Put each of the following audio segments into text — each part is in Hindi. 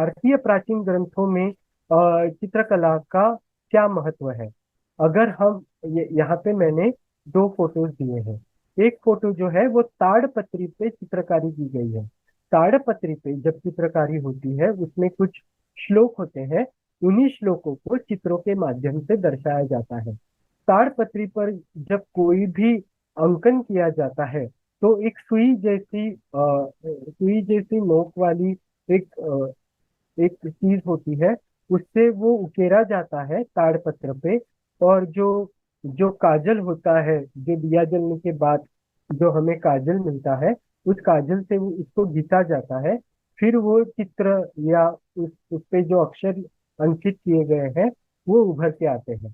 भारतीय प्राचीन ग्रंथों में चित्रकला का क्या महत्व है। अगर हम यहाँ पे मैंने दो फोटोज दिए हैं। एक फोटो जो है वो ताड़पत्री पे चित्रकारी की गई है। ताड़पत्री पे जब चित्रकारी होती है उसमें कुछ श्लोक होते हैं। उन्हीं श्लोकों को चित्रों के माध्यम से दर्शाया जाता है। ताड़पत्री पर जब कोई भी अंकन किया जाता है तो एक सुई जैसी नोक वाली एक एक चीज होती है। उससे वो उकेरा जाता है ताड़पत्र पे। और जो जो काजल होता है, जो दिया जलने के बाद जो हमें काजल मिलता है, उस काजल से वो उसको घिसा जाता है। फिर वो चित्र या उस पे जो अक्षर अंकित किए गए हैं वो उभर के आते हैं।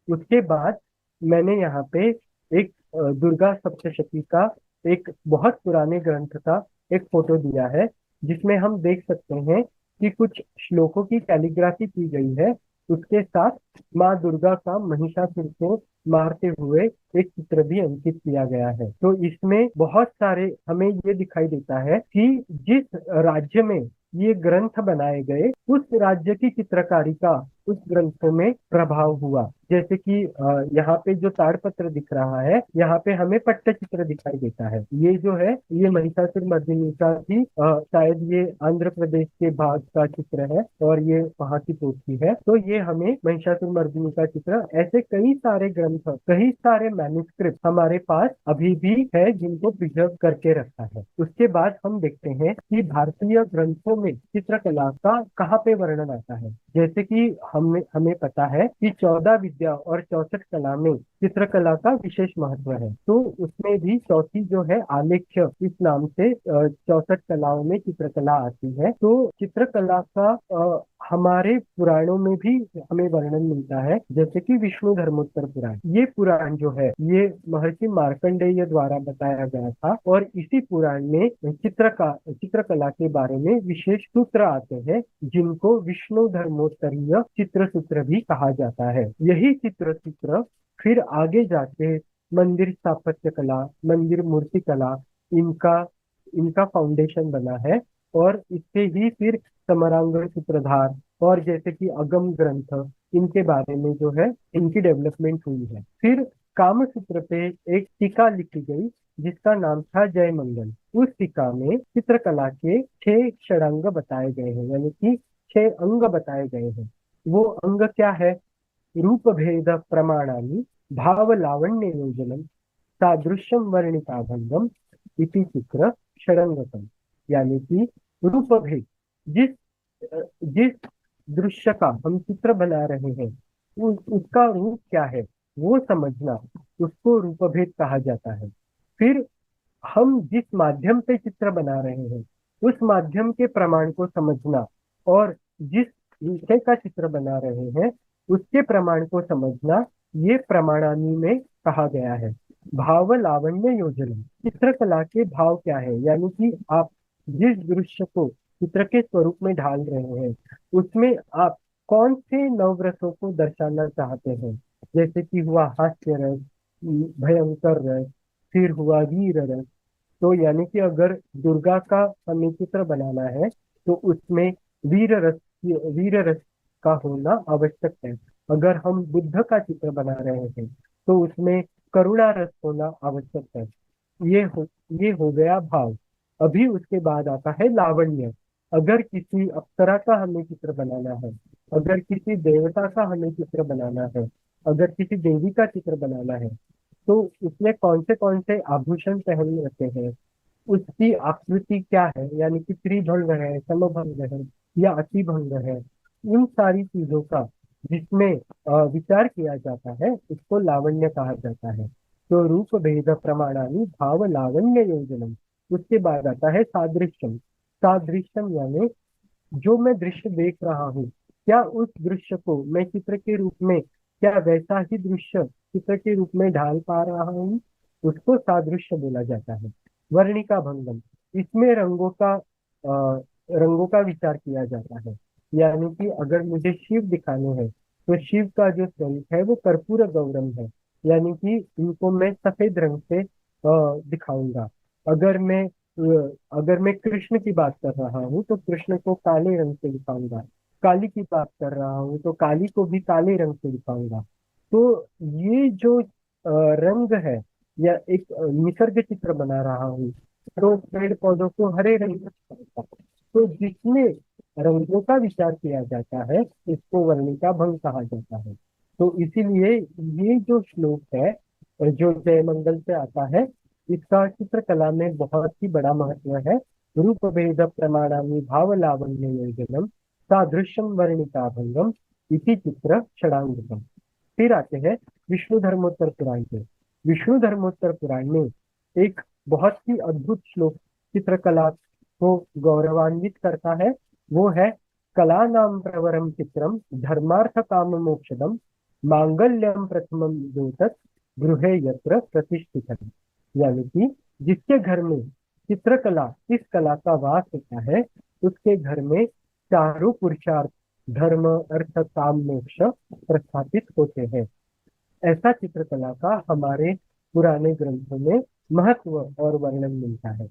उसके बाद मैंने यहाँ पे एक दुर्गा सप्तशती का एक बहुत पुराने ग्रंथ का एक फोटो दिया है, जिसमें हम देख सकते हैं कि कुछ श्लोकों की कैलीग्राफी की गई है। उसके साथ माँ दुर्गा का महिषासुर को मारते हुए एक चित्र भी अंकित किया गया है। तो इसमें बहुत सारे हमें ये दिखाई देता है कि जिस राज्य में ये ग्रंथ बनाए गए उस राज्य की चित्रकारी का उस ग्रंथों में प्रभाव हुआ। जैसे कि यहाँ पे जो ताड़पत्र दिख रहा है, यहाँ पे हमें पट्टचित्र दिखाई देता है। ये जो है ये महिषासुर मर्दिनी का ही शायद ये आंध्र प्रदेश के भाग का चित्र है और ये वहाँ की पोथी है। तो ये हमें महिषासुर मर्दिनी का चित्र, ऐसे कई सारे ग्रंथ, कई सारे मैन्युस्क्रिप्ट हमारे पास अभी भी है जिनको प्रिजर्व करके रखा है। उसके बाद हम देखते हैं कि भारतीय ग्रंथों में चित्रकला का कहाँ पे वर्णन आता है। जैसे कि हमें हमें पता है कि 14 विद्या और 64 कला में चित्रकला का विशेष महत्व है। तो उसमें भी चौथी जो है आलेख्य, इस नाम से 64 कलाओं में चित्रकला आती है। तो चित्रकला का हमारे पुराणों में भी हमें वर्णन मिलता है। जैसे कि विष्णु धर्मोत्तर पुराण, ये पुराण जो है ये महर्षि मार्कंडेय द्वारा बताया गया था। और इसी पुराण में चित्रकला के बारे में विशेष सूत्र आते हैं, जिनको विष्णु धर्मोत्तरीय चित्र सूत्र भी कहा जाता है। यही चित्र सूत्र फिर आगे जाके मंदिर स्थापत्य कला, मंदिर मूर्ति कला, इनका इनका फाउंडेशन बना है। और इससे ही फिर समरांगण सूत्रधार और जैसे कि अगम ग्रंथ, इनके बारे में जो है इनकी डेवलपमेंट हुई है। फिर कामसूत्र पे एक टीका लिखी गई जिसका नाम था जय मंगल। उस टीका में चित्रकला के 6 षडांग बताए गए हैं, यानी कि 6 अंग बताए गए हैं। वो अंग क्या है? रूप भेद प्रमाणानि, भाव लावण्य योजनम, सादृश्यम वर्णिका भंगम, इति चित्र षडंगकम। यानी कि रूप भेद, जिस जिस दृश्य का हम चित्र बना रहे हैं उसका रूप क्या है वो समझना, उसको रूप भेद कहा जाता है। फिर हम जिस माध्यम से चित्र बना रहे हैं उस माध्यम के प्रमाण को समझना, और जिस विषय का चित्र बना रहे हैं उसके प्रमाण को समझना, ये प्रमाणानी में कहा गया है। भाव लावण्य योजना, चित्रकला के भाव क्या है, यानी कि आप जिस दृश्य को चित्र के स्वरूप में ढाल रहे हैं उसमें आप कौन से नवरसों को दर्शाना चाहते हैं। जैसे कि हुआ हास्य रस, भयंकर रस, फिर हुआ वीर रस। तो यानी कि अगर दुर्गा का हमें चित्र बनाना है तो उसमें वीर रस का होना आवश्यक है। अगर हम बुद्ध का चित्र बना रहे हैं तो उसमें करुणा रस होना आवश्यक है। ये हो ये हो गया भाव। अभी उसके बाद आता है लावण्य। अगर किसी अप्सरा का हमें चित्र बनाना है, अगर किसी देवता का हमें चित्र बनाना है, अगर किसी देवी का चित्र बनाना है तो उसमें कौन से आभूषण पहन रखे हैं, उसकी आकृति क्या है, यानी कि त्रिभंग है, समभंग है या अतिभंग है। इन सारी चीजों का जिसमें विचार किया जाता है उसको लावण्य कहा जाता है। तो रूप भेद प्रमाणानि भाव लावण्य योजनम। उसके बाद आता है सादृश्यम। सादृश्यम यानी जो मैं दृश्य देख रहा हूँ, क्या उस दृश्य को मैं चित्र के रूप में, क्या वैसा ही दृश्य चित्र के रूप में ढाल पा रहा हूँ, उसको सादृश्य बोला जाता है। वर्णिका भंगम, इसमें रंगों का विचार किया जाता है। यानी कि अगर मुझे शिव दिखाने हैं तो शिव का जो स्वरूप है वो कर्पूर गौरम है, यानी कि इनको मैं सफेद रंग से दिखाऊंगा। अगर मैं अगर मैं कृष्ण की बात कर रहा हूँ तो कृष्ण को काले रंग से लिखाऊंगा। काली की बात कर रहा हूँ तो काली को भी काले रंग से लिखाऊंगा। तो ये जो रंग है, या एक निसर्ग चित्र बना रहा हूँ, तो पेड़ पौधों को हरे रंग से दिखाऊंगा। तो जिसमें रंगों का विचार किया जाता है, इसको वर्णिका भंग कहा जाता है। तो इसीलिए ये जो श्लोक है, जो जयमंगल से आता है, इसका चित्रकला में बहुत ही बड़ा महत्व है। रूप भेद प्रमाणामि भाव लावण्य योजनम सादृश्यम वर्णिता भंगम इति चित्र षडांगम। फिर आते हैं विष्णु धर्मोत्तर पुराण पे। विष्णु धर्मोत्तर पुराण में एक बहुत ही अद्भुत श्लोक चित्रकला को गौरवान्वित करता है। वो है, कला नाम प्रवरम चित्रम धर्मार्थ काम मोक्षदम मांगल्यम प्रथमम द्योतक गृहे यत्र प्रतिष्ठितम्। यानी कि जिसके घर में चित्रकला, इस कला का वास होता है, उसके घर में चारों पुरुषार्थ, धर्म अर्थ काम मोक्ष प्रस्थापित होते हैं। ऐसा चित्रकला का हमारे पुराने ग्रंथों में महत्व और वर्णन मिलता है।